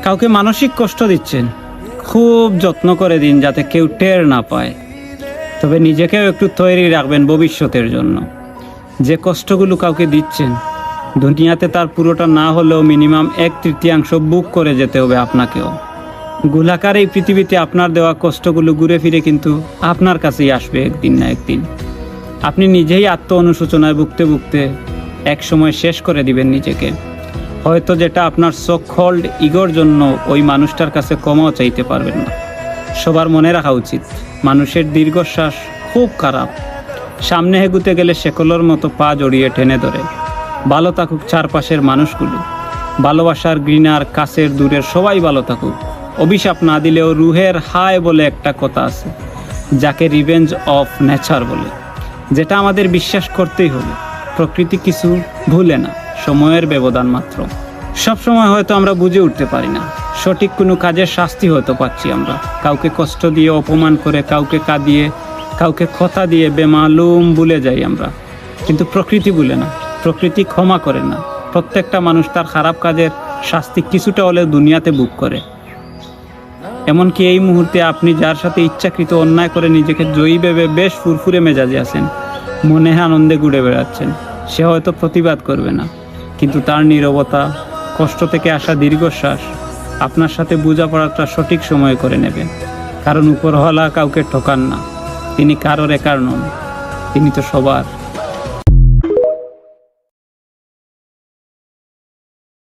কাউকে মানসিক কষ্ট দিচ্ছেন, খুব যত্ন করে দিন যাতে কেউ টের না পায়। তবে নিজেকেও একটু তৈরি রাখবেন ভবিষ্যতের জন্য। যে কষ্টগুলো কাউকে দিচ্ছেন, দুনিয়াতে তার পুরোটা না হলেও মিনিমাম 1/3 বুক করে যেতে হবে আপনাকেও। গোলাকার এই পৃথিবীতে আপনার দেওয়া কষ্টগুলো ঘুরে ফিরে কিন্তু আপনার কাছেই আসবে একদিন না একদিন। আপনি নিজেই আত্ম অনুশোচনায় ভুগতে ভুগতে এক সময় শেষ করে দিবেন নিজেকে। হয়তো যেটা আপনার সো কল্ড ইগোর জন্য ওই মানুষটার কাছে ক্ষমাও চাইতে পারবেন না। সবার মনে রাখা উচিত, মানুষের দীর্ঘশ্বাস খুব খারাপ। সামনে এগুতে গেলে শেকলের মতো পা জড়িয়ে টেনে ধরে। ভালো থাকুক চারপাশের মানুষগুলো, ভালোবাসার ঘৃণার কাছের দূরের সবাই ভালো থাকুক। অভিশাপ না দিলেও রুহের হায় বলে একটা কথা আছে, যাকে রিভেঞ্জ অফ নেচার বলে, যেটা আমাদের বিশ্বাস করতেই হবে। প্রকৃতি কিছু ভুলে না, সময়ের ব্যবধান মাত্র। সব সময় হয়তো আমরা বুঝে উঠতে পারি না, সঠিক কোনো কাজের শাস্তি হয়তো পাচ্ছি আমরা। কাউকে কষ্ট দিয়ে, অপমান করে, কাউকে কাঁদিয়ে, কাউকে কথা দিয়ে বেমালুম ভুলে যাই আমরা। কিন্তু প্রকৃতি ভুলে না, প্রকৃতি ক্ষমা করে না। প্রত্যেকটা মানুষ তার খারাপ কাজের শাস্তি কিছুটা হলেও দুনিয়াতে ভোগ করে। এমনকি এই মুহূর্তে আপনি যার সাথে ইচ্ছাকৃত অন্যায় করে নিজেকে জয়ী ভেবে বেশ ফুরফুরে মেজাজে আছেন, মনে আনন্দে ঘুরে বেড়াচ্ছেন, সে হয়তো প্রতিবাদ করবে না, কিন্তু তার নীরবতা, কষ্ট থেকে আসা দীর্ঘশ্বাস আপনার সাথে বোঝাপড়াটা সঠিক সময়ে করে নেবে। কারণ উপরওয়ালা কাউকে ঠকান না, তিনি কারোর একার নন, তিনি তো সবার।